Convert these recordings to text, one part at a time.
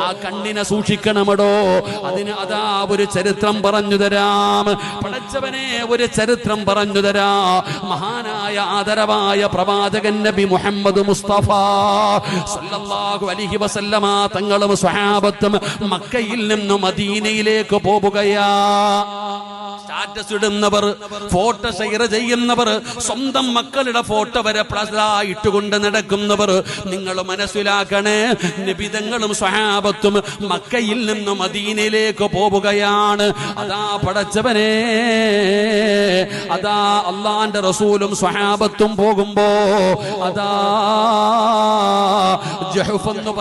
ആ കണ്ണിനെ സൂക്ഷിക്കണമടോ. അതിന് അതാ ഒരു ചരിത്രം പറഞ്ഞു തരാം. പടച്ചവനെ ഒരു ചരിത്രം പറഞ്ഞു തരാം. മഹാനായ ആദരവായ പ്രവാചകൻ നബി മുഹമ്മദ് മുസ്തഫ സല്ലല്ലാഹു അലൈഹി വസല്ലമ തങ്ങളും സ്വഹാബത്തും മക്കയിൽ നിന്ന് മദീനയിലേക്ക് പോവുകയാ. സ്റ്റാറ്റസ് ഇടുന്നവർ, ഫോട്ടോ ഷെയർ ചെയ്യുന്നവർ, സ്വന്തം മക്കളുടെ ഫോട്ടോ വരെ ഇട്ടുകൊണ്ട് നടക്കുന്നവർ, നിങ്ങൾ മനസ്സിലാക്കണേ, നബിതങ്ങളും സ്വഹാബത്തും മക്കയിൽ നിന്ന് മദീനയിലേക്ക് പോവുകയാണ്. അതാ പടച്ചവനെ, അതാ അള്ളാന്റെ റസൂലും സ്വഹാബത്തും പോകുമ്പോ അതാ ജഹഫ് എന്ന്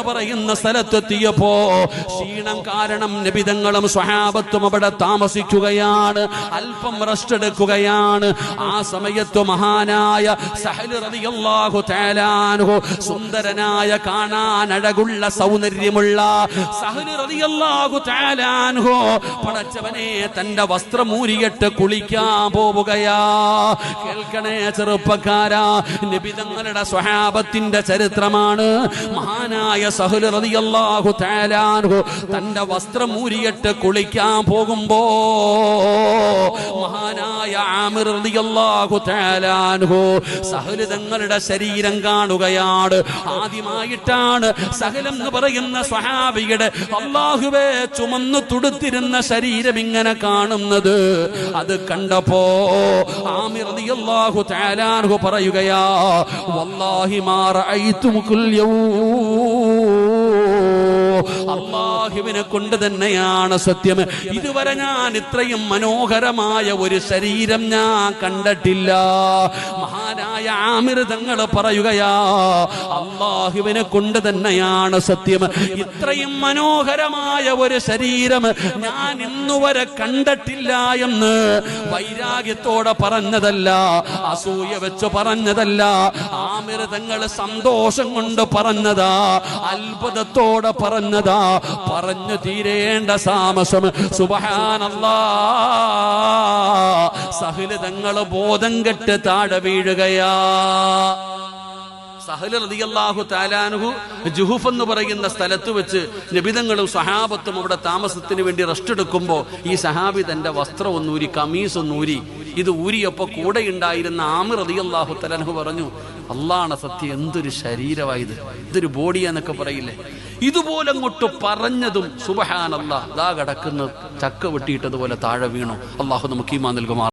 പറയുന്ന സ്ഥലത്തെത്തിയപ്പോ ക്ഷീണം കാരണം നബിതങ്ങളും സ്വഹാബത്തും അവിടെ താമസിക്കുകയാണ്. അല്പം റെസ്റ്റ് എടുക്കുകയാണ്. ആ സമയത്ത് മഹാനായ സഹൽ റളിയല്ലാഹു തആല അൻഹു, സുന്ദരനായ കാണാൻ അഴകുള്ള സൗന്ദര്യമുള്ള സഹൽ റളിയല്ലാഹു തആല അൻഹു പടച്ചവനെ തന്റെ വസ്ത്രം ഊരിയിട്ട് കുളിക്കാൻ പോവുകയാ. കേൾക്കണേ ചെറുപ്പക്കാരാ, നബിതങ്ങളുടെ സ്വഹാബത്തിന്റെ ചരിത്രമാണ്. മഹാനായ സഹൽ റളിയല്ലാഹു തആല അൻഹു തന്റെ വസ്ത്രം ഊരിയിട്ട് കുളിക്കാൻ പോകുമ്പോ മഹാനായ ആമിർ റളിയല്ലാഹു തആല അൻഹു സഹൽ തങ്ങളുടെ ശരീരം കാണുകയാണ്. ആദ്യമായിട്ടാണ് സഹൽ എന്ന് പറയുന്ന സ്വഹാബിയുടെ അല്ലാഹുവേ ചുമന്നു തുടുത്തിരുന്ന ശരീരം ഇങ്ങനെ കാണുന്നത്. അത് കണ്ടപ്പോ ആമിർ റളിയല്ലാഹു തആല അൻഹു പറയുകയാ, വല്ലാഹി മാ റഅയ്തുമുൽ അല്ലാഹുവിനെ കൊണ്ട് തന്നെയാണ് സത്യം, ഇതുവരെ ഞാൻ ഇത്രയും മനോഹരമായ ഒരു ശരീരം ഞാൻ കണ്ടിട്ടില്ല. മഹാനായ ആമിർ തങ്ങൾ പറയുകയാ, അല്ലാഹുവിനെ കൊണ്ട് തന്നെയാണ് സത്യം, ഇത്രയും മനോഹരമായ ഒരു ശരീരം ഞാൻ ഇന്നുവരെ കണ്ടിട്ടില്ല എന്ന് വൈരാഗ്യത്തോടെ പറഞ്ഞതല്ല, അസൂയ വെച്ച് പറഞ്ഞതല്ല. ആമിർ തങ്ങൾ സന്തോഷം കൊണ്ട് പറഞ്ഞതാ, അത്ഭുതത്തോടെ പറഞ്ഞതാ. പറഞ്ഞു തീരേണ്ട താമസം സുബ്ഹാനല്ലാഹ്, സഹൽ തങ്ങൾ ബോധം കെട്ട് താഴെ വീഴുകയാ. സഹൽ റളിയല്ലാഹു തആല അൻഹു ജുഹഫ് എന്ന് പറയുന്ന സ്ഥലത്ത് വെച്ച് നബിതങ്ങളും സഹാബത്തും അവിടെ താമസത്തിന് വേണ്ടി റെസ്റ്റ് എടുക്കുമ്പോൾ ഈ സഹാബി തന്റെ വസ്ത്രം ഒന്നൂരി, കമീസ് ഒന്നൂരി. ഇത് ഊരിയപ്പോ കൂടെ ഉണ്ടായിരുന്ന ആമിർ റളിയല്ലാഹു തആല അൻഹു പറഞ്ഞു, അല്ലാഹുവേ സത്യം, എന്തൊരു ശരീരമായത്, ഇതൊരു ബോഡിയാന്നൊക്കെ പറയില്ലേ. ഇതുപോലെ അങ്ങോട്ട് പറഞ്ഞതും സുബ്ഹാനല്ലാഹ്, ദാ കിടക്കുന്ന ചക്ക വെട്ടിയിട്ടതുപോലെ താഴെ വീണു. അല്ലാഹു നമുക്ക് ഈമാൻ നൽകുമാറാകട്ടെ.